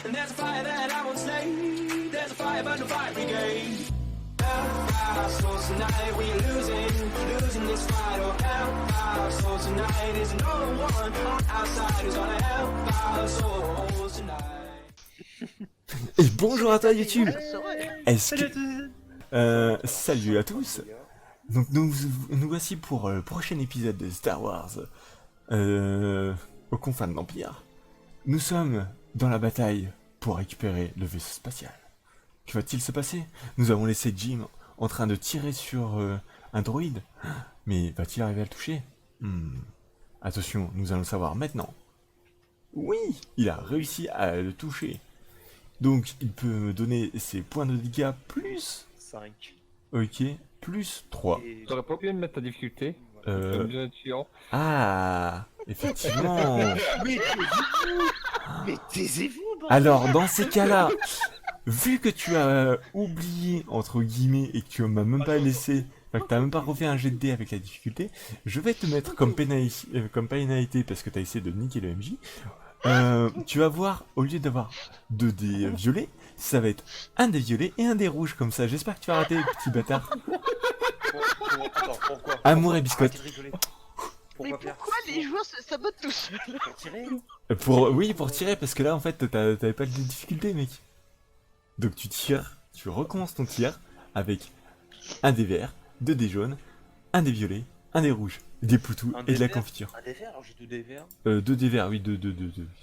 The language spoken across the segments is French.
And there's a fire that I won't slay. There's a fire but no fire brigade. Hellfire, so tonight we losing this fight. Oh, hellfire, so tonight is no one on our side who's on a hellfire, so tonight. Et bonjour à toi YouTube. Est-ce Salut à que... tous. salut à tous. Donc nous voici pour le prochain épisode de Star Wars aux confins de l'Empire. Nous sommes dans la bataille pour récupérer le vaisseau spatial. Que va-t-il se passer? Nous avons laissé Jim en train de tirer sur un droïde. Mais va-t-il arriver à le toucher? Attention, nous allons le savoir maintenant. Oui, il a réussi à le toucher. Donc il peut me donner ses points de dégâts plus 5. Ok, plus 3. Et... T'aurais pas oublié de mettre ta difficulté. Ah, effectivement. Mais taisez-vous, bordel. Alors dans ces cas-là, vu que tu as oublié entre guillemets et que tu m'as même pas laissé, enfin que t'as même pas refait un jet de dés avec la difficulté, je vais te mettre comme pénalité parce que t'as essayé de niquer le MJ. Tu vas voir, au lieu d'avoir 2 dés violets, ça va être un dé violet et un dé rouge comme ça. J'espère que tu vas rater, petit bâtard. Attends, pourquoi? Amour et biscotte. Mais faire pourquoi les joueurs se sabotent tout seuls? Pour tirer? Oui, pour tirer, parce que là, en fait, t'avais pas de difficulté, mec. Donc tu tires, tu recommences ton tir avec un dé vert, 2 dés jaunes, un dé violet, un dé rouge, des poutous Un et dé de la vert? confiture. Un dé vert? Alors j'ai 2 dés verts. 2 dés verts, oui, 2,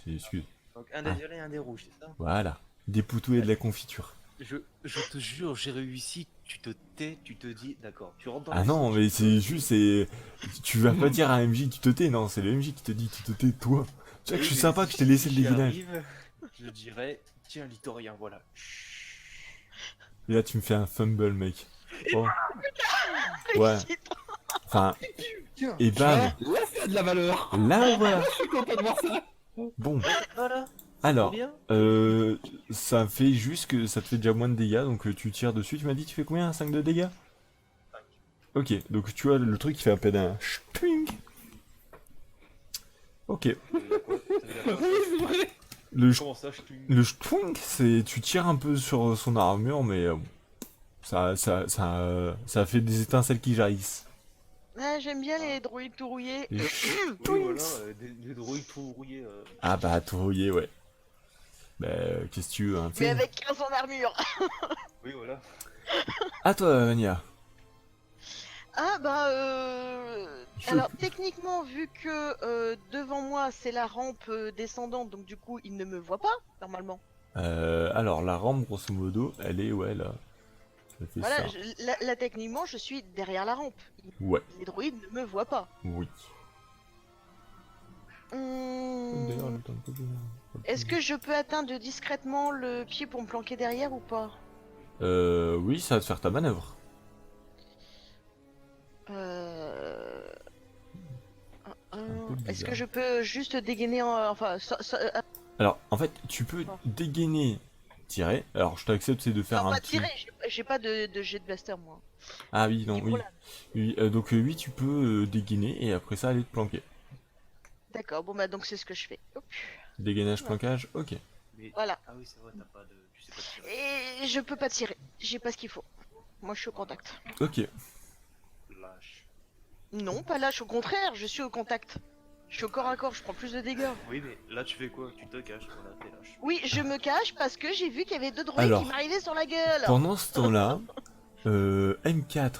excuse. Donc un dé Ah. violet et un dé rouge, c'est ça? Voilà, des poutous et de la confiture. Je te jure, j'ai réussi. Tu te tais, tu te dis, d'accord. Tu rentres dans Ah le non, vaisseau, mais tu c'est juste, tu vas pas dire à un MJ tu te tais, non, c'est le MJ qui te dit tu te tais, toi. Tu vois que je suis sympa que je t'ai laissé le si déguinage. j'arrive, je dirais, tiens, Litorien, voilà. Et là, tu me fais un fumble, mec. Oh. Ouais. Enfin, et bam. Là, ça a de la valeur. Là, voilà. Je suis content de voir ça. Bon. Voilà. Alors, Bien. ça fait juste que ça te fait déjà moins de dégâts, donc tu tires dessus. Tu m'as dit tu fais combien? 5 de dégâts? 5. Ok, donc tu vois le truc qui fait un peu d'un chping. Ok. C'est vrai. Comment ça, je suis... Le chping, c'est tu tires un peu sur son armure, mais ça fait des étincelles qui jaillissent. Ah, j'aime bien les droïdes tout rouillés. Les Oui, voilà, des droïdes tout rouillés. Ah bah tout rouillé, ouais. Bah qu'est-ce que tu veux, hein, tu Mais sais. avec 15 en armure. Oui, voilà. À toi, Vania. Ah bah alors techniquement vu que devant moi c'est la rampe descendante, donc du coup il ne me voit pas normalement. Alors la rampe, grosso modo, elle est, ouais, là. Ça fait Voilà, ça. là techniquement je suis derrière la rampe. Ouais, Les droïdes ne me voient pas. oui. D'ailleurs, le temps que Est-ce que je peux atteindre discrètement le pied pour me planquer derrière ou pas? Oui, ça va te faire ta manœuvre. Est-ce que je peux juste dégainer enfin Alors, en fait, tu peux dégainer, tirer. Alors, je t'accepte, c'est de faire non, un pas petit... tirer, j'ai pas de jet de blaster moi. Ah oui, non, Du coup, oui. là. Oui, donc oui, tu peux dégainer et après ça, aller te planquer. D'accord, bon bah donc c'est ce que je fais. Hop. Dégainage, planquage, ok. Mais... Voilà. Ah oui, c'est vrai, t'as pas de... Tu sais pas tirer. Et je peux pas tirer, j'ai pas ce qu'il faut. Moi je suis au contact. Ok. Lâche. Non, pas lâche, au contraire, je suis au contact. Je suis au corps à corps, je prends plus de dégâts. Oui, mais là, tu fais quoi? Tu te caches, voilà, t'es lâche. Oui, je me cache parce que j'ai vu qu'il y avait 2 droïdes Alors, qui m'arrivaient sur la gueule. Pendant ce temps-là, M4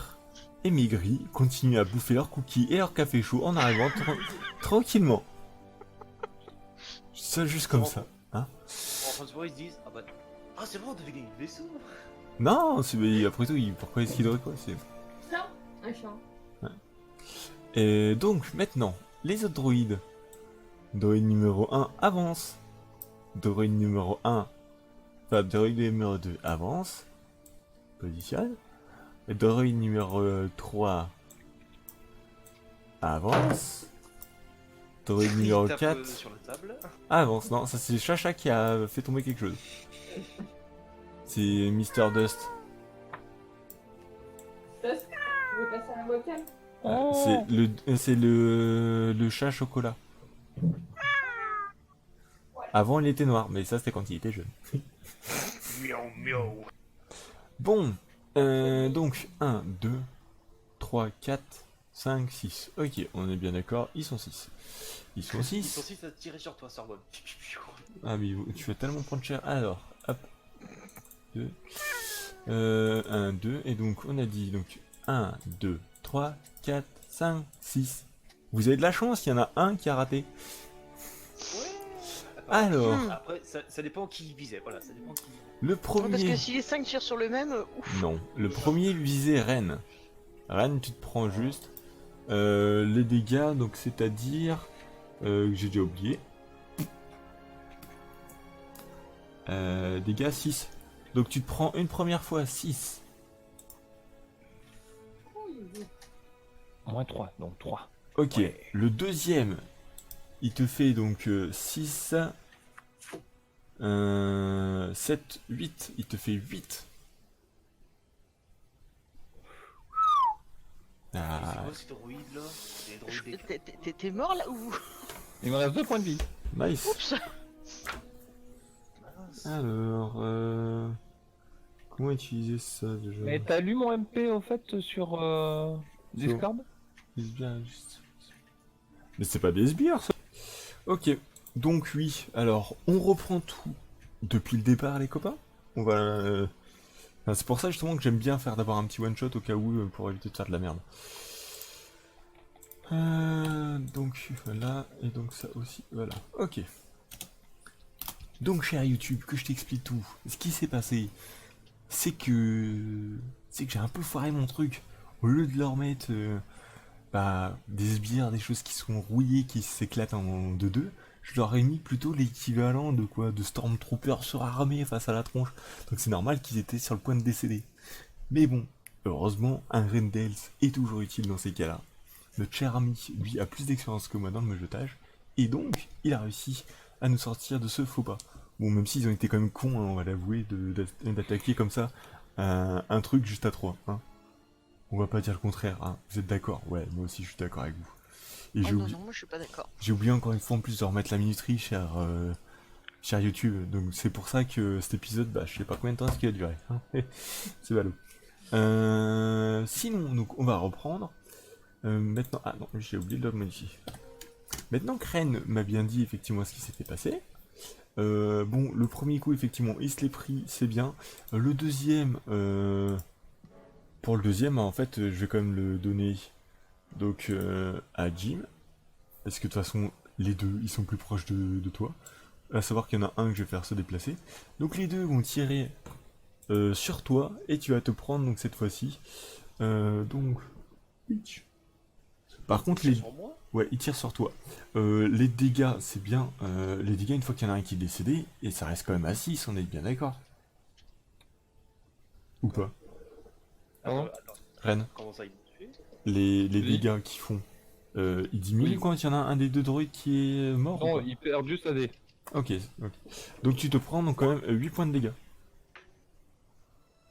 et Maigri continuent à bouffer leurs cookies et leur café chaud en arrivant tranquillement. Ça, juste comme ça. Hein? En France, ils se disent, ah bah... Ah, c'est vrai, on devait gagner le vaisseau. Non, mais après tout, pourquoi est-ce qu'il devrait quoi? Ça, un chat. Et donc, maintenant, les autres droïdes. Droïde numéro 1 avance. Droïde numéro 1. Enfin, droïde numéro 2 avance. Positionne. Et droïde numéro 3 avance. Droïde numéro Il tape, 4 sur la table. avance. Non, ça c'est Chacha qui a fait tomber quelque chose. C'est Mister Dust. Dust, tu veux passer un vocal? C'est le chat chocolat. Voilà. Avant, il était noir, mais ça, c'était quand il était jeune. Miaou, miaou. Bon, donc 1, 2, 3, 4, 5, 6. Ok, on est bien d'accord, ils sont 6. Ils sont Ils 6. sont 6 à tirer sur toi, Sorbonne. Ah mais tu vas tellement prendre cher. Alors, hop. 2. 1, 2. Et donc, on a dit donc 1, 2, 3, 4, 5, 6. Vous avez de la chance, il y en a un qui a raté. Alors, Après, ça dépend qui visait, voilà, ça dépend qui. le Parce que premier... si les 5 tirent sur le même, ouf. Non, le premier visait Rennes. Rennes, tu te prends juste les dégâts, donc c'est-à-dire... que j'ai déjà oublié. Dégâts 6. Donc tu te prends une première fois 6. Moins 3, donc 3. Ok, Ouais. le deuxième, il te fait donc 6, 7, 8, il te fait 8. C'est Ah, quoi ces droïdes là? Les droïdes des... T'es mort là ou... Il me reste 2 points de vie. nice. Oups. Alors, comment utiliser ça déjà? Mais t'as lu mon MP au fait sur Discord? Des sbires, juste. Mais c'est pas des sbires ça. Ok, donc oui, alors on reprend tout depuis le départ les copains. On va... enfin, c'est pour ça justement que j'aime bien faire d'avoir un petit one shot au cas où pour éviter de faire de la merde. Donc voilà, et donc ça aussi, voilà, ok. Donc cher YouTube, que je t'explique tout. Ce qui s'est passé, c'est que j'ai un peu foiré mon truc. Au lieu de leur mettre des sbires, des choses qui sont rouillées, qui s'éclatent en 2-2, je leur ai mis plutôt l'équivalent de quoi, de Stormtroopers surarmés face à la tronche. Donc c'est normal qu'ils étaient sur le point de décéder. Mais bon, heureusement, un Rendels est toujours utile dans ces cas-là. Notre cher ami, lui, a plus d'expérience que moi dans le mejetage, et donc, il a réussi à nous sortir de ce faux pas. Bon, même s'ils ont été quand même cons, hein, on va l'avouer, d'attaquer comme ça un truc juste à 3. Hein. On va pas dire le contraire, hein. Vous êtes d'accord? Ouais, moi aussi je suis d'accord avec vous. Et Oh non, non, moi je suis pas d'accord. j'ai oublié encore une fois en plus de remettre la minuterie, cher YouTube. Donc c'est pour ça que cet épisode, je sais pas combien de temps est-ce qu'il a duré. Hein. C'est ballot. Sinon, donc on va reprendre. Maintenant, ah non, j'ai oublié de le modifier. Maintenant que Ren m'a bien dit effectivement ce qui s'était passé. Bon, le premier coup, effectivement, il se l'est pris, c'est bien. Le deuxième, pour le deuxième, en fait, je vais quand même le donner donc à Jim. Parce que de toute façon, les deux, ils sont plus proches de toi. À savoir qu'il y en a un que je vais faire se déplacer. Donc les deux vont tirer sur toi et tu vas te prendre donc cette fois-ci. Donc... Par contre, les... Sur moi? Ouais, il tire sur toi. Les dégâts, c'est bien. Les dégâts, une fois qu'il y en a un qui est décédé, et ça reste quand même à 6, on est bien d'accord. Ou pas? Pardon Attends, Ren, comment ça il fait? les Oui. dégâts qu'ils font, ils diminuent Oui. quand il y en a un des deux droïdes qui est mort ou Non, pas? il perd juste AD. Ok, ok. Donc tu te prends donc quand même 8 points de dégâts.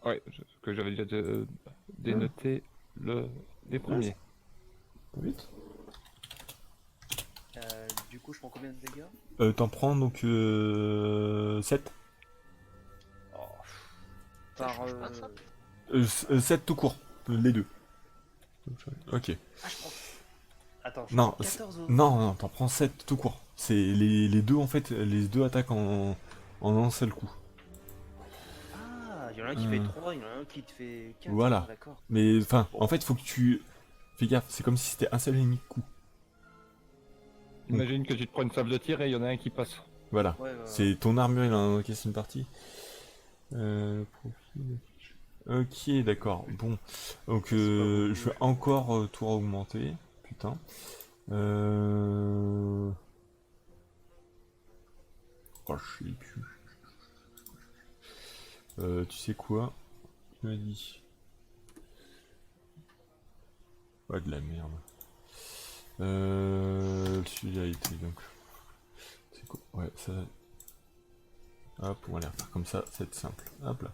Ouais, ce que j'avais déjà dénoté les premiers. 8. Du coup, je prends combien de dégâts? T'en prends donc 7. Oh. Ça Par. change pas de ça. 7 tout court, les deux. Ok. Ah, je prends. Attends, je Non, prends 14 ou... Non, non, t'en prends 7 tout court. C'est les deux en fait, les deux attaquent en un seul coup. Ah, il y en a un qui fait 3, il y en a un qui te fait 4. Voilà. D'accord. Mais enfin, en fait, faut que tu... Fais gaffe, c'est comme si c'était un seul et unique coup. Imagine que tu te prends une sable de tir et il y en a un qui passe. Voilà. Ouais, C'est ton armure, il a encaissé une partie. Profil. Ok, d'accord. Bon. Donc, je vais encore tout augmenter. Putain. Oh, je sais plus. Tu sais quoi? Tu m'as dit. Ouais, de la merde. Celui-là était donc. C'est quoi? Ouais, ça. Hop, on va les refaire comme ça, c'est simple. Hop là.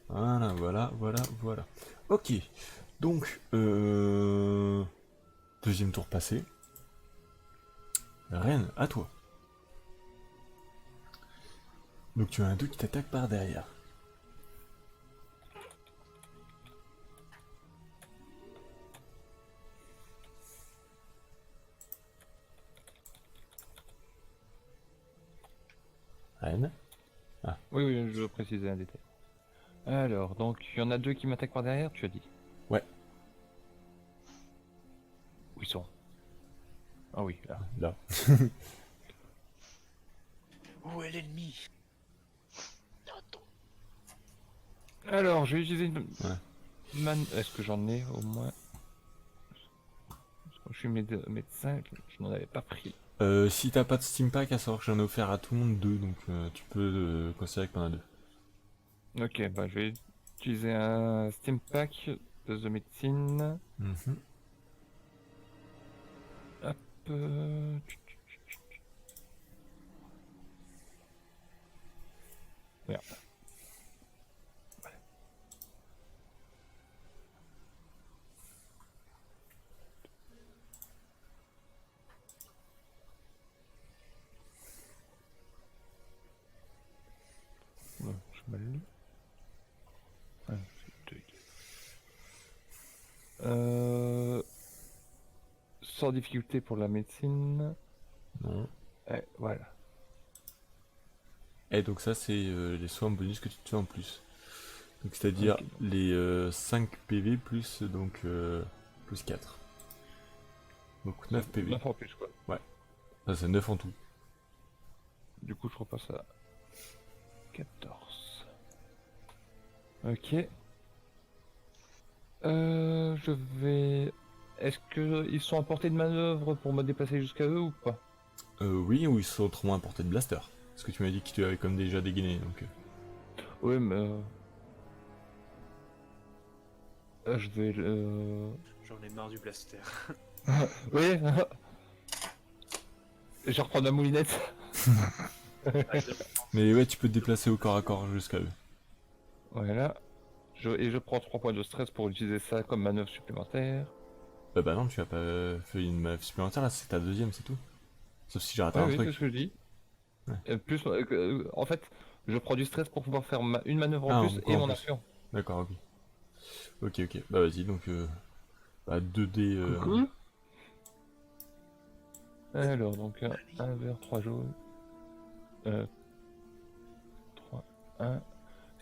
Voilà, voilà, voilà, voilà. Ok. Donc, deuxième tour passé. Reine, à toi. Donc tu as un 2 qui t'attaque par derrière. Rennes. Oui, oui, je veux préciser un détail. Alors, donc, il y en a 2 qui m'attaquent par derrière, tu as dit? Ouais. Où ils sont? Ah oui, là. Là. Où est l'ennemi? Alors, je vais utiliser une... Ouais. Est-ce que j'en ai au moins? Parce que je suis médecin, je n'en avais pas pris. Si t'as pas de Steam Pack, à savoir que j'en ai offert à tout le monde 2, donc tu peux considérer que t'en as 2. Ok, bah je vais utiliser un Steam Pack de médecine. Mhm. Hop. Merde. Non, je mal lu. Ah, c'est sans difficulté pour la médecine. Non. Voilà. Et donc ça c'est les soins bonus que tu te fais en plus. Donc c'est-à-dire Ok. les 5 PV plus donc plus 4. Donc 9 PV. 9 en plus, quoi. Ça c'est 9 en tout. Du coup, je repasse à 14. Ok. Je vais... Est-ce que ils sont à portée de manœuvre pour me déplacer jusqu'à eux ou pas? Oui, ou ils sont autrement à portée de blaster. Parce que tu m'as dit que tu avais comme déjà dégainé donc. Oui, mais... je vais... J'en ai marre du blaster. Oui. Je reprends la moulinette. Mais ouais, tu peux te déplacer au corps à corps jusqu'à eux. Voilà. Et je prends 3 points de stress pour utiliser ça comme manœuvre supplémentaire. Bah non, tu as pas fait une manœuvre supplémentaire là, c'est ta deuxième, c'est tout. Sauf si j'ai raté Ouais, un oui, c'est truc. ce que je dis. Ouais. Plus, en fait, je prends du stress pour pouvoir faire une manœuvre Ah, en plus encore et en mon plus. action. D'accord, ok. Ok, ok. Bah vas-y, donc bah 2D. Coucou. Alors, donc un vert, 3 jaunes. 3, 1.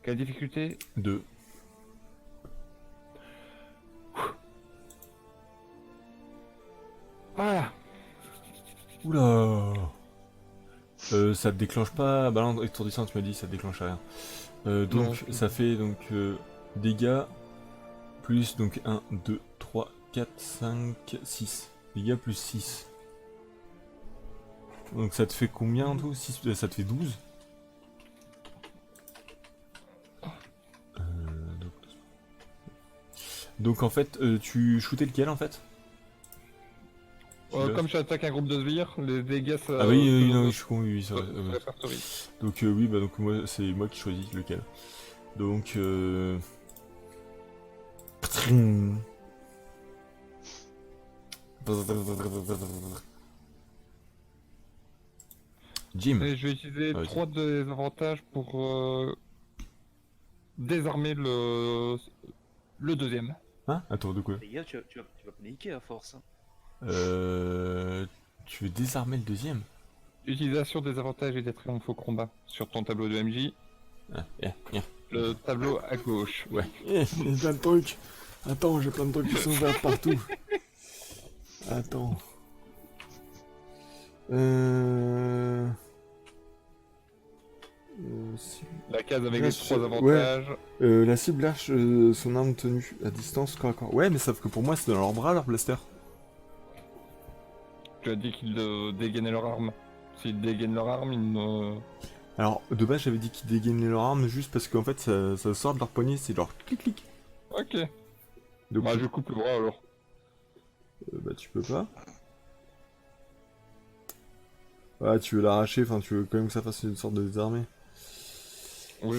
Quelle difficulté? 2. Voilà. Oula. Ça te déclenche pas. Bah non, étourdissant, tu m'as dit, ça te déclenche rien. Donc Non. ça fait donc dégâts plus donc 1, 2, 3, 4, 5, 6. Dégâts plus 6. Donc ça te fait combien en tout 6, ça te fait 12. Donc en fait, tu shootais lequel en fait? Celui-là. Comme je attaque un groupe de sbires, les dégâts ça. Ah oui, ça- non, je suis con, oui, ça, ça- ça répertorie. donc oui, bah donc moi c'est moi qui choisis lequel. Donc Jim. Et je vais utiliser Vas-y. 3 des avantages pour désarmer le deuxième. Hein? Attends, de quoi? Les gars, tu vas paniquer à force. Hein. Tu veux désarmer le deuxième? Utilisation des avantages et des triomphes au combat sur ton tableau de MJ. Ah, Le tableau à gauche. ouais. J'ai plein de trucs. Attends, j'ai plein de trucs qui sont verts partout. Attends. La case avec Là, les 3 ouais. avantages. La cible lâche son arme tenue à distance corps à corps. Ouais, mais sauf que pour moi, c'est dans leur bras leur blaster. Tu as dit qu'ils dégainaient leur arme. S'ils dégainent leur arme, ils ne... Alors, de base, j'avais dit qu'ils dégainaient leur arme juste parce qu'en fait, ça sort de leur poignet, c'est genre clic-clic. Ok. Donc, Bah je coupe le bras alors. bah, tu peux pas. Ah, tu veux l'arracher, enfin, tu veux quand même que ça fasse une sorte de désarmé. Oui,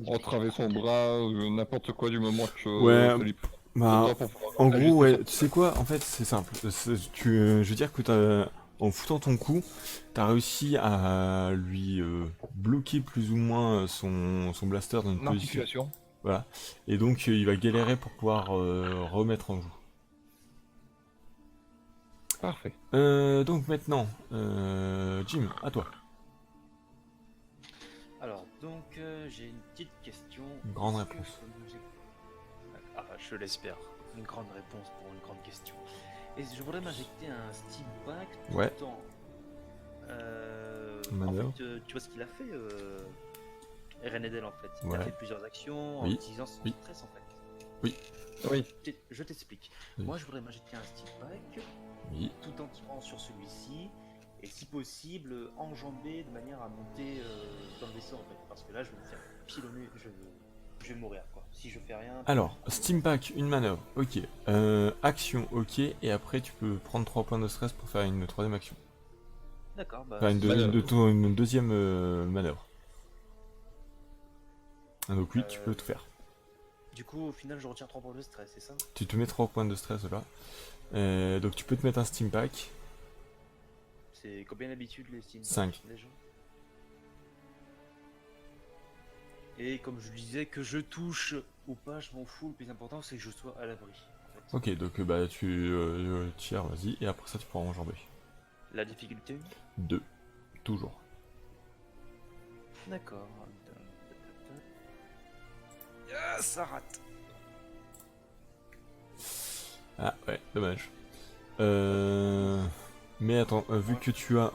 entraver son bras, n'importe quoi du moment que... Ouais, ça lui prend Bah, le temps pour pouvoir en ajuster gros, ouais, son- tu sais quoi, en fait, c'est simple. Je veux dire que t'as. en foutant ton coup, t'as réussi à lui bloquer plus ou moins son blaster dans une position. L'articulation. Voilà. Et donc il va galérer pour pouvoir remettre en joue. Parfait. Donc maintenant, Jim, à toi. Alors, donc, j'ai une petite question. Une grande Est-ce que réponse. Ah, je l'espère. Une grande réponse pour une grande question. Et je voudrais m'injecter un steam pack tout Ouais. en... Manœuvre. en fait, tu vois ce qu'il a fait, Renedel, en fait. Il Ouais. a fait plusieurs actions Oui. en utilisant son Oui. stress, en fait. Oui. Je t'explique. Oui. Moi, je voudrais m'injecter un steam pack Oui. tout en tirant sur celui-ci. Et si possible, enjamber de manière à monter dans le vaisseau, en fait. Parce que là, je vais me faire pilonner, je vais mourir, quoi. Si je fais rien... Alors, Steam Pack, une manœuvre, ok. Action, ok. Et après, tu peux prendre 3 points de stress pour faire une troisième action. D'accord, bah... Enfin, une deuxième manœuvre. Ah, donc oui, tu peux tout faire. Du coup, au final, je retire 3 points de stress, c'est ça? Tu te mets 3 points de stress là. Donc tu peux te mettre un Steam Pack. C'est combien d'habitude les Steam 5. Les gens. Et comme je disais, que je touche ou pas, je m'en fous. Le plus important, c'est que je sois à l'abri. En fait. Ok, donc bah tu tires, vas-y. Et après ça, tu pourras enjamber. La difficulté? 2. Toujours. D'accord. Ça rate. Ah ouais, dommage. Mais attends, vu que tu as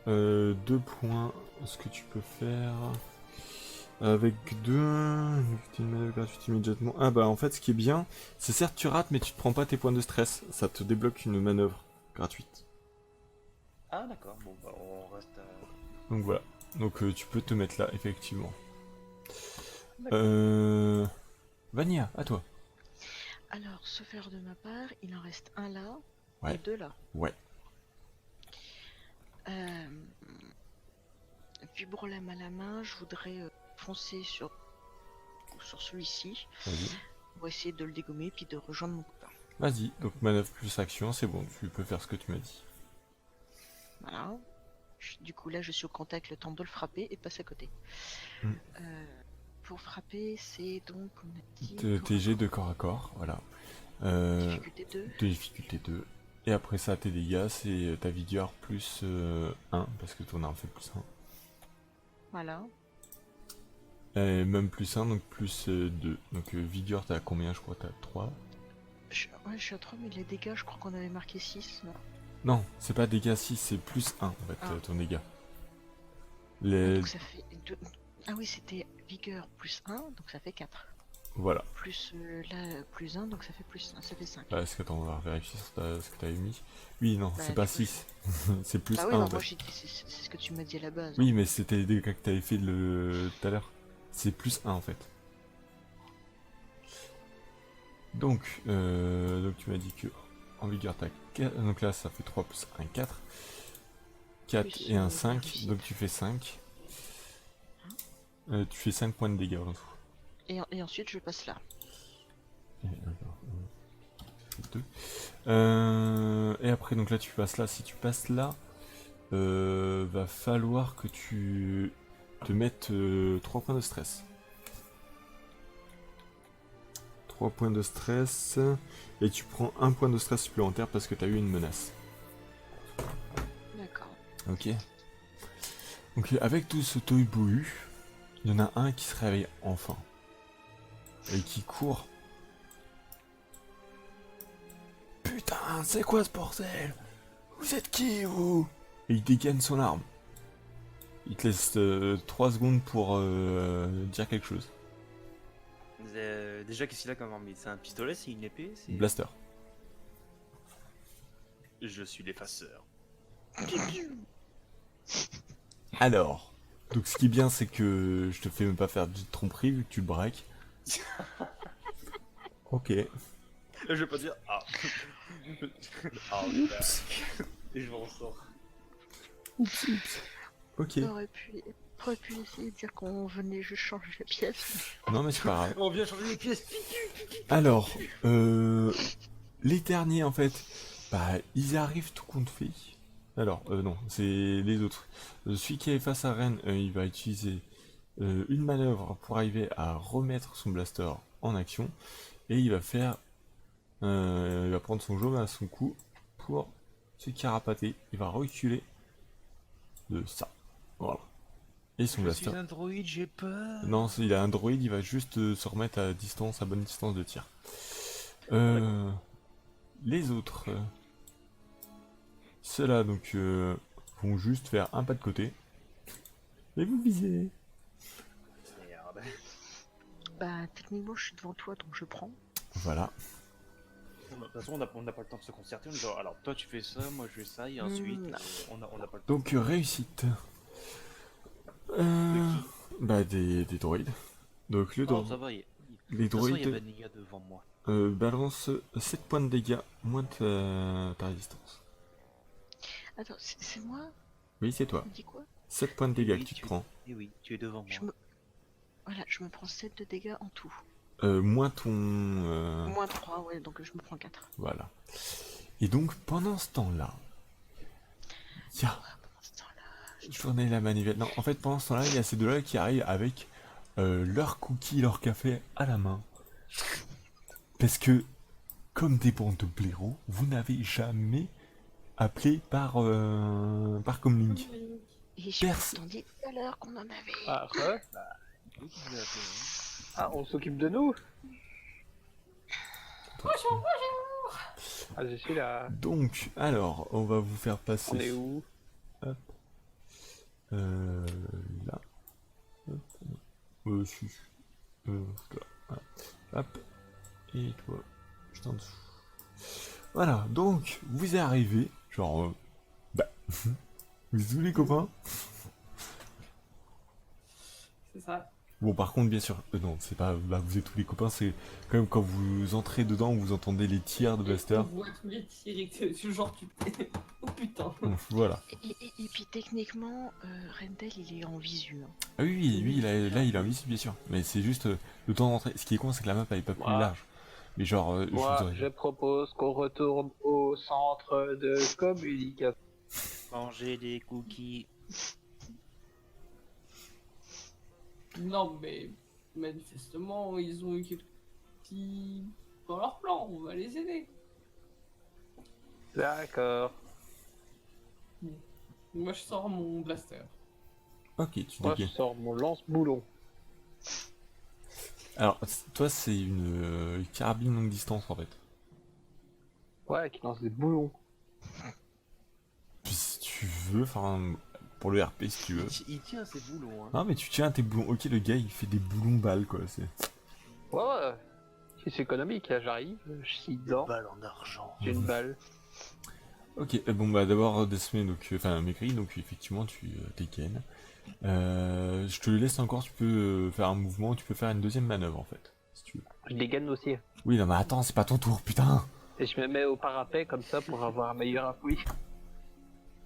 2 points, ce que tu peux faire avec 2, une manœuvre gratuite immédiatement. Ah bah en fait ce qui est bien, c'est certes tu rates mais tu te prends pas tes points de stress, ça te débloque une manœuvre gratuite. Ah d'accord, bon bah on reste à... Donc voilà, donc tu peux te mettre là effectivement. D'accord. Vania, à toi. Alors, ce faire de ma part, il en reste un là Ouais. et 2 là. Ouais. Vibrolame à la main, je voudrais foncer sur celui-ci Vas-y. pour essayer de le dégommer puis de rejoindre mon copain. Vas-y, donc manœuvre plus action, c'est bon, tu peux faire ce que tu m'as dit. Voilà. Du coup, là, je suis au contact, le temps de le frapper et de passer à côté. Mm. Pour frapper, c'est donc, on a dit... TG de corps à corps, voilà. Difficulté 2. De difficulté 2. Et après ça, tes dégâts, c'est ta vigueur plus 1, parce que ton arme fait plus 1. Voilà. Et même plus 1, donc plus 2. Donc vigueur, t'as combien? Je crois t'as 3. Ouais, je suis à 3, mais les dégâts, je crois qu'on avait marqué 6. Non. Non, c'est pas dégâts 6, c'est plus 1 en fait, Ah. ton dégât. Les... Donc ça fait 2. Ah oui, c'était vigueur plus 1, donc ça fait 4. Voilà. Plus là, plus 1, donc ça fait plus 1, ça fait 5. Est-ce que attends, on va vérifier ce que t'avais mis. Oui, non, Bah, c'est pas du coup, 6. c'est plus Ah 1 oui, en non, fait. moi j'ai dit, c'est ce que tu m'as dit à la base. Oui, mais c'était les dégâts que t'avais fait tout à l'heure. C'est plus 1 en fait. Donc tu m'as dit que en vigueur t'as 4. Donc là ça fait 3 plus 1, 4. 4 Plus, et un la 5, réussite. donc tu fais 5. Tu fais 5 points de dégâts en tout. Et ensuite, je passe là. Et, attends, ça fait 2. Et après, donc là tu passes là. Si tu passes là, va falloir que tu te mettes 3 points de stress. 3 points de stress. Et tu prends 1 point de stress supplémentaire parce que tu as eu une menace. D'accord. Ok. Donc avec tout ce tohu-bohu, il y en a un qui se réveille enfin. Et qui court. Putain, c'est quoi ce bordel? Vous êtes qui, vous? Et il dégaine son arme. Il te laisse 3 secondes pour dire quelque chose. Déjà, qu'est-ce qu'il a comme arme? C'est un pistolet, c'est une épée, c'est... Blaster. Je suis l'effaceur. Alors. Donc ce qui est bien, c'est que je te fais même pas faire de tromperie vu que tu le braques. Ok. Je vais pas dire ah. Ah, et je m'en sors. Ok. T'aurais pu essayer de dire qu'on venait juste changer la pièce. Non mais c'est pas grave. On vient changer les pièces. Alors, les derniers en fait, bah ils arrivent tout compte fait. Alors, non, c'est les autres. Celui qui est face à Ren, il va utiliser une manœuvre pour arriver à remettre son blaster en action. Et il va faire... il va prendre son jaune à son cou pour se carapater. Il va reculer de ça. Voilà. Et son blaster... un droïde, j'ai peur. Non, il a un droïde, il va juste se remettre à distance, à bonne distance de tir. Les autres... ceux-là, donc, vont juste faire un pas de côté. Et vous visez. Merde. Bah, techniquement, je suis devant toi, donc je prends. Voilà. De toute façon, on n'a pas le temps de se concerter. On dit, alors, toi, tu fais ça, moi, je fais ça, et ensuite, non. on n'a pas le temps. Donc, réussite. Bah, des droïdes. Donc, le Non, ça va, les de toute façon, il y a droïdes Vanilla devant moi. balancent 7 points de dégâts, moins de ta résistance. Attends, c'est moi? Oui, c'est toi. Tu me dis quoi? 7 points de dégâts Oui, que tu te prends. Et oui, tu es devant moi. Je me... Voilà, je me prends 7 de dégâts en tout. Moins ton... Moins 3, ouais, donc je me prends 4. Voilà. Et donc, pendant ce temps-là... Il y a... Pendant ce temps-là... Je tournais la manivelle. Non, en fait, pendant ce temps-là, il y a ces deux-là qui arrivent avec leur cookie, leur café à la main. Parce que, comme des bandes de blaireaux, vous n'avez jamais appelé par Comlink. Et je Perce. t'en dit tout à l'heure qu'on en avait. Ah, ouais. Oui, tu l'as appelé, hein. Ah, on s'occupe de nous. Ah, je suis là. Donc, alors, on va vous faire passer... On est où? Là. Hop. Si. Là. Voilà. Hop. Et toi, juste en dessous. Voilà, donc, vous y arrivez. Genre, bah, vous êtes où les copains? C'est ça. Bon, par contre, bien sûr, non, c'est pas, bah, vous êtes tous les copains, c'est quand même quand vous entrez dedans, vous entendez les tirs de blaster. On voit tous les tirs et que tu genre tu oh putain. Voilà. Et puis techniquement, Rendel il est en visu. Hein. Ah oui, lui, là, il a un visible, bien sûr. Mais c'est juste le temps d'entrer. Ce qui est con, c'est que la map, elle est pas plus Ouais. large. Mais genre, Moi, je vous je propose qu'on retourne au centre de communication. Manger des cookies. Non mais manifestement ils ont eu quelques petits dans leur plan, on va les aider. D'accord. Moi je sors mon blaster. Ok, tu Moi, je dégaines. sors mon lance-boulon. Alors, toi, c'est une carabine longue distance, en fait. Ouais, qui lance des boulons. Puis si tu veux, enfin, pour le RP, si tu veux. Il tient ses boulons, hein. Non, mais tu tiens tes boulons. Ok, le gars, il fait des boulons balles, quoi. C'est... Ouais, ouais. Si c'est économique, là, j'arrive, je suis dedans, Balle en argent. j'ai une balle. Ok, bon, bah, d'abord, Desmé, donc, enfin, Mécri, donc, effectivement, tu dégaines. Je te le laisse encore, tu peux faire un mouvement, tu peux faire une deuxième manœuvre, en fait, si tu veux. Je dégaine aussi. Oui, non, mais attends, c'est pas ton tour, putain. Et je me mets au parapet comme ça pour avoir un meilleur appui.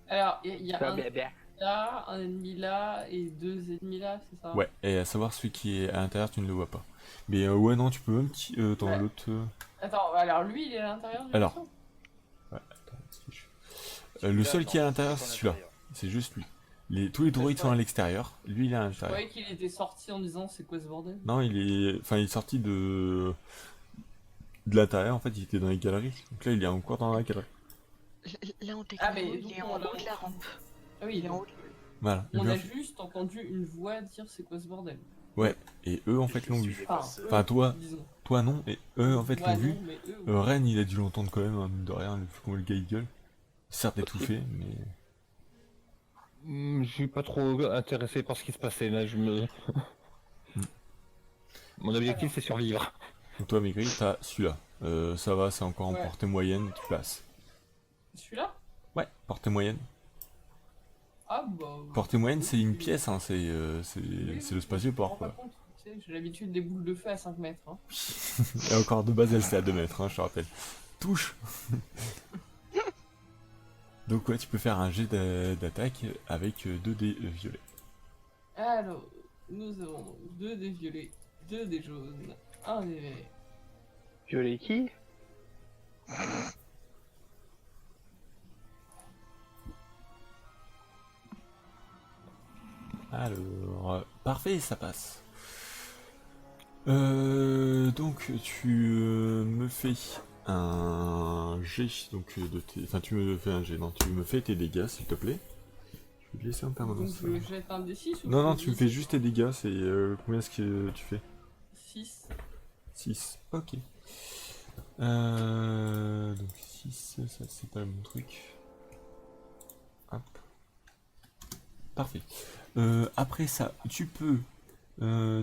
Alors il y a Ça, un bien, bien. là, un ennemi là et deux ennemis là, c'est ça? Ouais, et à savoir celui qui est à l'intérieur, tu ne le vois pas. Mais ouais, non, tu peux même dans Ouais. l'autre... Attends, alors lui il est à l'intérieur du Alors. vaisseau. Ouais, attends, est-ce que le seul qui est à l'intérieur, c'est celui-là. C'est juste lui. Tous les droïdes sont à l'extérieur, lui il est à Je l'intérieur. croyais qu'il était sorti en disant c'est quoi ce bordel? Non, il est sorti de l'intérieur, en fait, il était dans les galeries. Donc là, il est encore dans la galerie. Là, on Ah, mais il donc, est on en l'a- haut de la rampe. Ah oui, Il est en haut. Voilà. on Lui, a en fait- juste entendu une voix dire c'est quoi ce bordel? Ouais, et eux, en fait, Je l'ont suis vu. les Enfin, boss. Enfin, toi, disons. toi non, et eux, en fait, Ouais, l'ont vu. non, mais eux, oui. Ren, il a dû l'entendre quand même, hein, mine de rien, vu comment le gars il gueule. Certes étouffé, mais... Je suis pas trop intéressé par ce qui se passait là, je me... Mon objectif c'est survivre. Donc toi, Maigri, t'as celui-là. Ça va, c'est encore en Ouais. portée moyenne, tu passes. Celui-là? Ouais, portée moyenne. Ah bah. Portée moyenne, c'est une pièce, hein, c'est Oui, le spatioport, je me rends quoi. pas compte, tu sais, j'ai l'habitude des boules de feu à 5 mètres. Hein. Et encore de base, elle c'était à 2 mètres, hein, je te rappelle. Touche. Donc ouais, tu peux faire un jet d'attaque avec 2 dés violets. Alors, nous avons donc 2 des violets, 2 des jaunes, 1 des verts. Violet qui? Alors, parfait, ça passe. Donc tu me fais un jet, donc enfin tu me fais un jet, non, tu me fais tes dégâts s'il te plaît. Je vais te laisser en Donc permanence. je jette un D6 ou Non, non, je tu me fais juste tes dégâts, c'est combien est-ce que tu fais? 6. 6, ok. Donc 6, ça c'est pas mon truc. Hop. Parfait. Après ça, tu peux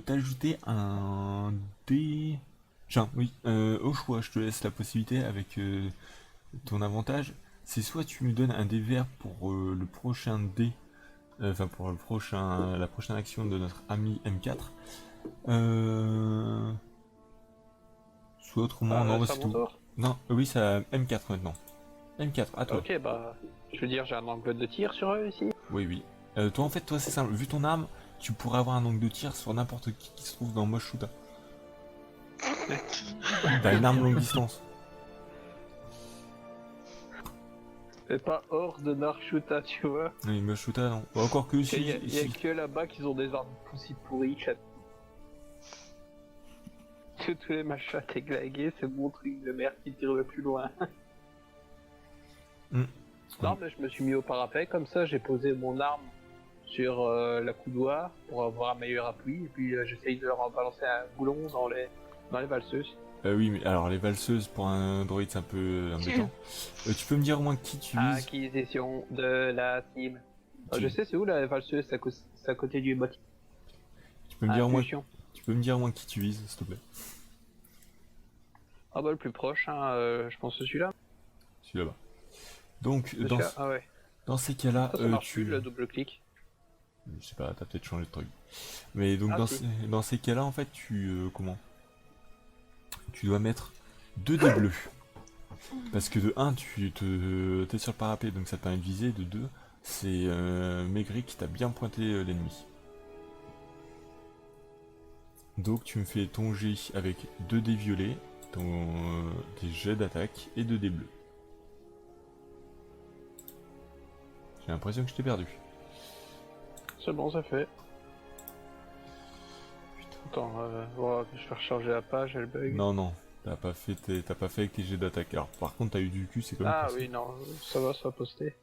t'ajouter un dé. Genre, oui, au choix, je te laisse la possibilité avec ton avantage. C'est soit tu me donnes un dé vert pour le prochain dé, enfin pour la prochaine action de notre ami M4. Soit autrement, non, bah, c'est à c'est mon tout. tour. Non, oui, c'est à M4 maintenant. M4, à toi. Ok, bah, je veux dire, j'ai un angle de tir sur eux ici. Oui, oui. Toi, en fait, toi, c'est simple. Vu ton arme, tu pourrais avoir un angle de tir sur n'importe qui se trouve dans Mosh Shooter. T'as une arme longue distance. C'est pas hors de Narshuta, tu vois. Oui, Mosh Shooter, non. Bah, encore que Il si. y a que là-bas qu'ils ont des armes aussi pourries. Tous les machins déglagués, c'est mon truc de merde qui tire le plus loin. Non, mais je me suis mis au parapet, comme ça j'ai posé mon arme sur la coudoir pour avoir un meilleur appui, et puis j'essaye de leur balancer un boulon dans les valseuses. Oui, mais alors les valseuses pour un droïde c'est un peu embêtant. Tu peux me dire au moins qui tu vises? Acquisition de la cible. Tu- Je sais c'est où la valseuse, c'est à côté du bâtiment. Tu peux me dire au moins, Impulsion. tu peux me dire au moins qui tu vises, s'il te plaît. Ah bah le plus proche, hein, je pense que celui-là. Celui là-bas. Donc Celui-là. Ah ouais. dans ces cas-là, Ça marche tu. plus le double clic. Je sais pas, t'as peut-être changé de truc. Mais donc Ah, si. dans ces cas-là, en fait, comment? Tu dois mettre 2 dés bleus. Parce que de 1, t'es sur le parapet, donc ça te permet de viser. De 2, c'est Maigri qui t'a bien pointé l'ennemi. Donc tu me fais ton jet avec 2 dés violets, tes jets d'attaque et 2 dés bleus. J'ai l'impression que je t'ai perdu. C'est bon, ça fait. Attends, je vais recharger la page, elle bug. Non, non, t'as pas fait avec tes jets d'attaque. Alors par contre t'as eu du cul, c'est comme Ah ça. oui, non, ça va poster.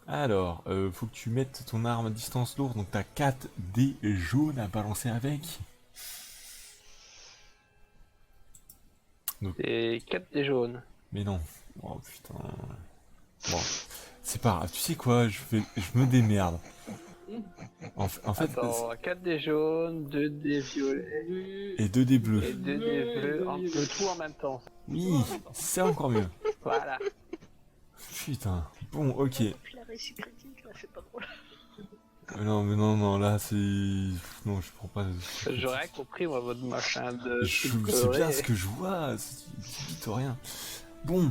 Alors, faut que tu mettes ton arme à distance lourde, donc t'as 4 dés jaunes à balancer avec. Et 4 des jaunes. Mais non. Oh putain. Bon. C'est pas grave. Tu sais quoi, je me démerde. En fait, Attends, 4 des jaunes, 2 des violets et 2 dés bleus. et 2 des bleus, le tout en même temps. Oui, c'est encore mieux. Voilà. Putain. Bon, ok. Puis la réussite critique, là, c'est pas drôle. Non, mais non, là c'est. Non, je prends pas. J'aurais compris, moi, votre machin de. C'est bien ce que je vois. Dites rien. Bon.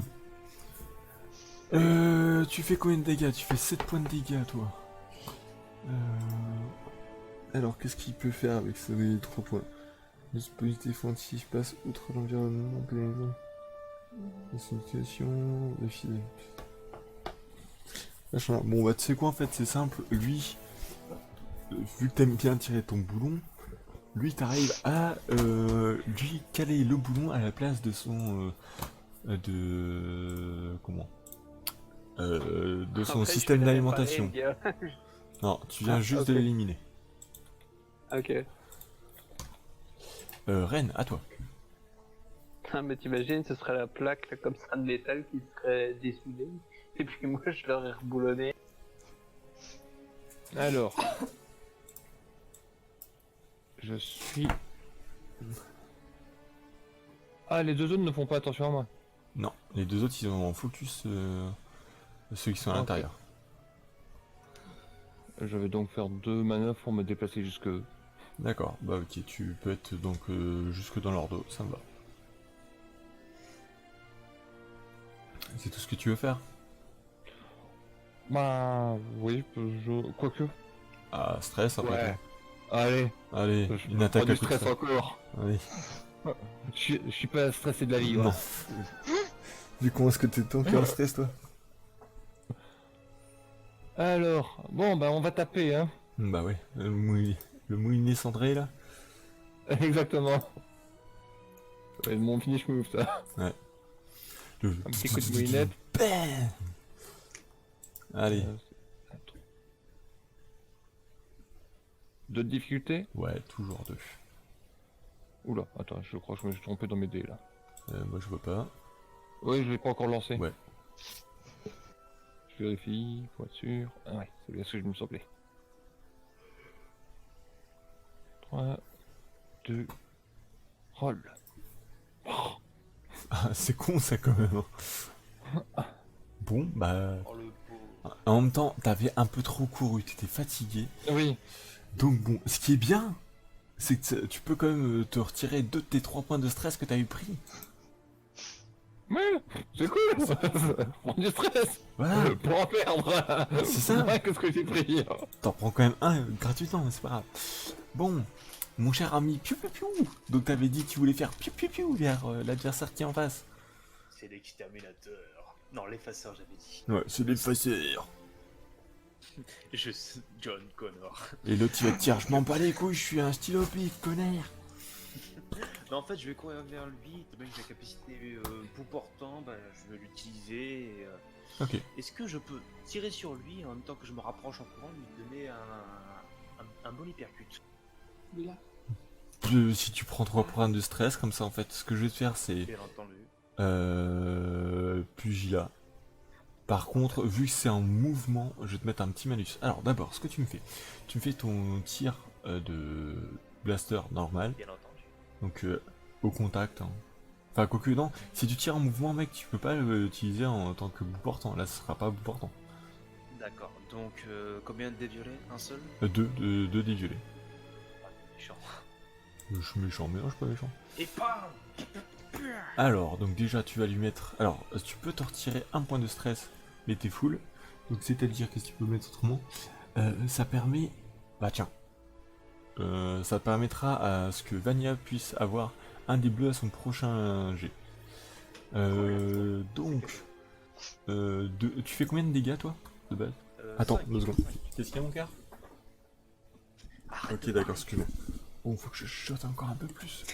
Tu fais combien de dégâts? Tu fais 7 points de dégâts, toi. Alors, qu'est-ce qu'il peut faire avec ces 3 points? Le dispositif défensif passe outre l'environnement pénalisant. La situation de filet. Machin. Bon, bah, tu sais quoi, en fait, c'est simple. Lui, vu que t'aimes bien tirer ton boulon, lui, t'arrives à lui caler le boulon à la place de son. Comment? De son Après, système je vais d'alimentation. réparer, Non, tu viens juste ok. de l'éliminer. Ok. Ren, à toi. Ah, mais t'imagines, ce serait la plaque là, comme ça de métal qui serait dessoudée. Et puis moi, je l'aurais reboulonné. Alors. Je suis. Ah, les deux zones ne font pas attention à moi. Non, les deux autres, ils ont en focus ceux qui sont à Ok. l'intérieur. Je vais donc faire 2 manœuvres pour me déplacer jusque eux. D'accord, bah ok, tu peux être donc jusque dans leur dos, ça me va. C'est tout ce que tu veux faire? Bah, oui, quoique. Ah, stress après Ouais. Allez, toi. Allez, je une attaque prends à du coup de stress stress. encore. Allez. Je suis pas stressé de la vie, Non. ouais. Du coup, est-ce que t'es tant en stress, toi? Alors, bon, bah on va taper, hein. Bah ouais, le moulinet cendré là. Exactement. Ça va être mon finish move, ça. Le... Un petit coup de moulinette. Bam. Allez. Deux de difficulté? Ouais, toujours 2. Oula, attends, je crois que je me suis trompé dans mes dés là. Moi je vois pas. Oui, je l'ai pas encore lancé. Ouais. Je vérifie, pour être sûr. Ah ouais, c'est bien ce que je me semblais. 3, 2, roll. Ah, c'est con ça quand même. Bon, bah... Oh le pauvre. En même temps, t'avais un peu trop couru, t'étais fatigué. Oui, Donc bon, ce qui est bien, c'est que tu peux quand même te retirer 2 de tes 3 points de stress que t'as eu pris. ouais, c'est cool. Prends du stress. Voilà, Pour en perdre. C'est ça. Ouais, qu'est-ce que j'ai pris. t'en prends quand même un gratuitement, mais c'est pas grave. Bon, mon cher ami, piou piou piou. Donc t'avais dit que tu voulais faire piou piou piou vers l'adversaire qui est en face. C'est l'exterminateur. Non, l'effaceur, j'avais dit. Ouais, c'est l'effaceur. Je suis John Connor. Et l'autre il va te dire, je m'en bats les couilles, je suis un stylo pif, connard. Non, en fait, je vais courir vers lui. Étant donné que j'ai la capacité bout portant, bah, je vais l'utiliser. Et, Ok. est-ce que je peux tirer sur lui en même temps que je me rapproche en courant, lui donner un bon hypercute? Là. Si tu prends 3 points de stress, comme ça en fait, ce que je vais te faire c'est... Bien entendu. Pugilat. Par contre, vu que c'est un mouvement, je vais te mettre un petit malus. Alors d'abord, ce que tu me fais ton tir de blaster normal, Bien entendu. donc au contact. Hein. Enfin, quoique non, si tu tires en mouvement, mec, tu peux pas l'utiliser en tant que bout portant. Là, ce sera pas bout portant. D'accord. Donc, combien de dés violets? Un seul? 2 dés violets. Ah, méchant. Je suis méchant, mais non, je suis pas méchant. Et bam! Alors, donc déjà, tu vas lui mettre... Alors, tu peux te retirer un point de stress, mais t'es full. Donc, c'est-à-dire, qu'est-ce que tu peux mettre autrement? Ça permet... Bah tiens. Ça permettra à ce que Vania puisse avoir un des bleus à son prochain jet. Donc... tu fais combien de dégâts, toi, de base? Attends, 5. 2 secondes. Qu'est-ce qu'il y a, mon cœur? Ok, d'accord, excuse-moi. Bon, faut que je chuchote encore un peu plus.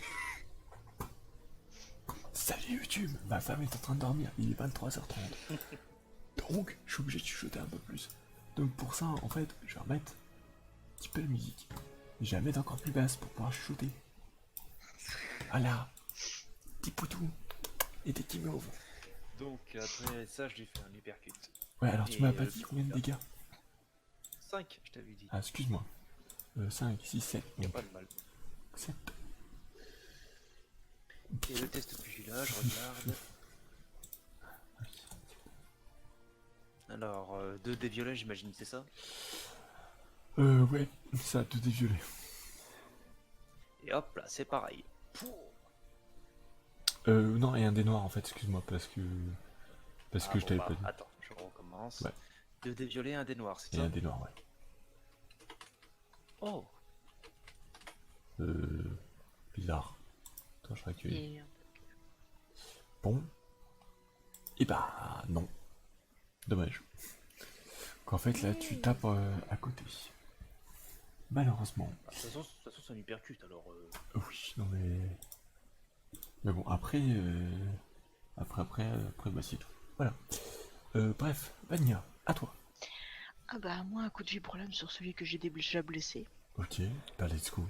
Salut YouTube, ma femme est en train de dormir, il est 23h30. Donc, je suis obligé de chuchoter un peu plus. Donc pour ça, en fait, je vais remettre un petit peu de musique. Et je vais la mettre encore plus basse pour pouvoir chuchoter. Voilà. Petit poutou. Et des petits moves. Donc, après ça, je lui fais un hypercute. Ouais, alors tu Et, m'as pas dit combien de dégâts? 5, je t'avais dit. Ah, excuse-moi. 5, 6, 7. Y'a Donc, pas de mal. 7. Et le test pugilat, je regarde. Alors, 2 dés violets, j'imagine, c'est ça? Ouais, ça, 2 dés violets. Et hop là, c'est pareil. Pouh. Non, et un dé noir en fait, excuse-moi, parce que Ah, je bon, t'avais bah, pas dit. attends, je recommence. Ouais. 2 dés violets, un dé noir, c'est Et ça? un dé noir, ouais. Oh, Bizarre. Attends, je réactualise. Et Bon. Et bah, non. Dommage. Qu'en fait, là, tu tapes à côté. Malheureusement. de toute façon, c'est un hypercute, alors... Oui, non mais... Mais bon, après, bah c'est tout. Voilà. Bref, Vania, à toi. ah bah moi un coup de vibrolame sur celui que j'ai déjà blessé. Ok, bah let's go.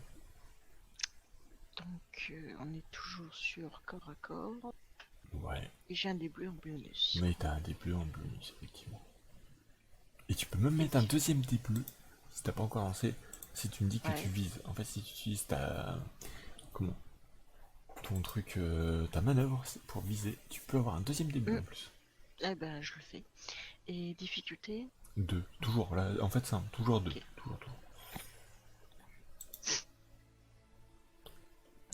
Donc on est toujours sur corps à corps. Ouais, Et j'ai un des bleus en bonus. mais t'as un dé bleu en bonus, effectivement. Et tu peux même mettre un deuxième dé bleu, si t'as pas encore lancé, si tu me dis que Ouais. tu vises. En fait, si tu utilises ta... Comment? Ton truc, ta manœuvre pour viser, tu peux avoir un deuxième dé bleu en plus. Eh ben je le fais. Et difficulté? 2, toujours, là, en fait c'est un, toujours 2, Ok. toujours.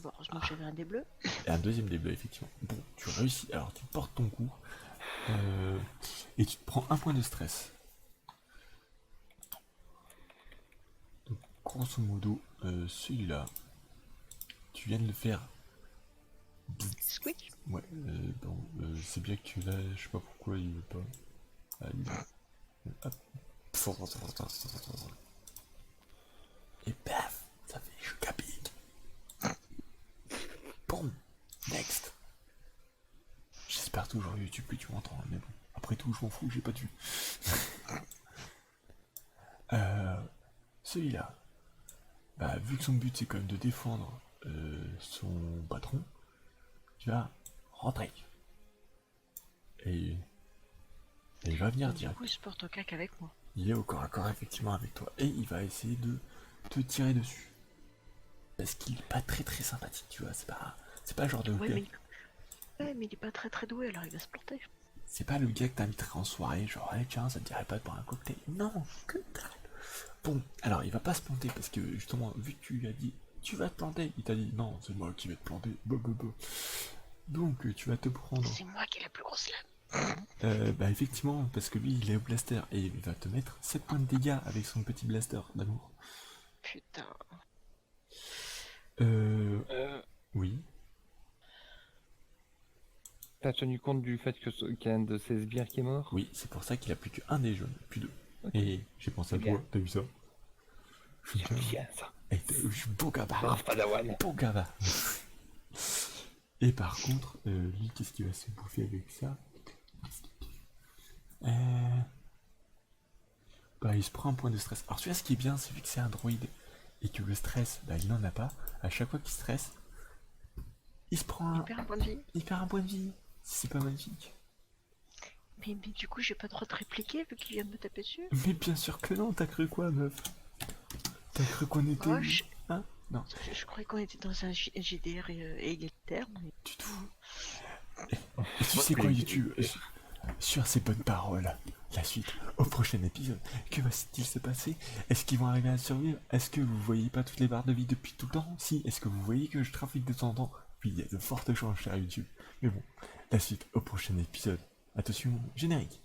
Bon, heureusement que j'avais un des bleus. Et un deuxième dé bleu, effectivement. Bon, tu réussis, alors tu portes ton coup, et tu te prends un point de stress. Donc, grosso modo, celui-là, tu viens de le faire. Squeak. Ouais, bon, c'est bien que là, je sais pas pourquoi il veut pas. Ah, il veut. Hop. Et paf, ça fait choc pique. Bon, next. J'espère toujours YouTube que tu m'entends, mais bon, après tout, je m'en fous, j'ai pas de vue. Celui-là, bah, vu que son but c'est quand même de défendre son patron, tu vas rentrer. Et il va venir Du direct. coup, il se porte au cac avec moi. Il est au corps à corps effectivement avec toi. Et il va essayer de te tirer dessus. Parce qu'il est pas très très sympathique, tu vois. C'est pas le genre de Ouais, gars. mais il est pas très très doué, alors il va se planter. C'est pas le gars que t'inviterais en soirée, genre hey, tiens, ça te dirait pas de boire un cocktail. Non, que dalle. Bon, alors il va pas se planter parce que justement, vu que tu lui as dit tu vas te planter, il t'a dit non, c'est moi qui vais te planter. Donc tu vas te prendre. C'est moi qui ai la plus grosse lame. Bah effectivement, parce que lui il est au blaster et il va te mettre 7 points de dégâts avec son petit blaster d'amour. Putain. Oui. T'as tenu compte du fait qu'il y a un de ses sbires qui est mort? Oui, c'est pour ça qu'il a plus qu'un des jaunes, plus deux. Ok. Et j'ai pensé à C'est toi, bien. t'as vu ça? J'aime bien ça. Je suis beau gamin. Brave Padawan. Bon gamin. Et par contre, lui, qu'est-ce qu'il va se bouffer avec ça? Bah, il se prend un point de stress. Alors, tu vois, ce qui est bien, c'est vu que c'est un droïde et que le stress, bah, il n'en a pas. À chaque fois qu'il stresse, il se prend Il perd un point de vie. il perd un point de vie. C'est pas magnifique. Mais du coup, j'ai pas le droit de répliquer vu qu'il vient de me taper dessus. Mais bien sûr que non, t'as cru quoi, meuf? T'as cru qu'on était... Oh, je... Hein? Non, je croyais qu'on était dans un GDR égalitaire, mais... du tout. Et tu sais quoi, YouTube? Sur ces bonnes paroles, la suite au prochain épisode. Que va-t-il se passer? Est-ce qu'ils vont arriver à survivre? Est-ce que vous voyez pas toutes les barres de vie depuis tout le temps? Si. Est-ce que vous voyez que je trafique de temps en temps? Oui, il y a de fortes chances, cher YouTube. Mais bon, la suite au prochain épisode. Attention, générique.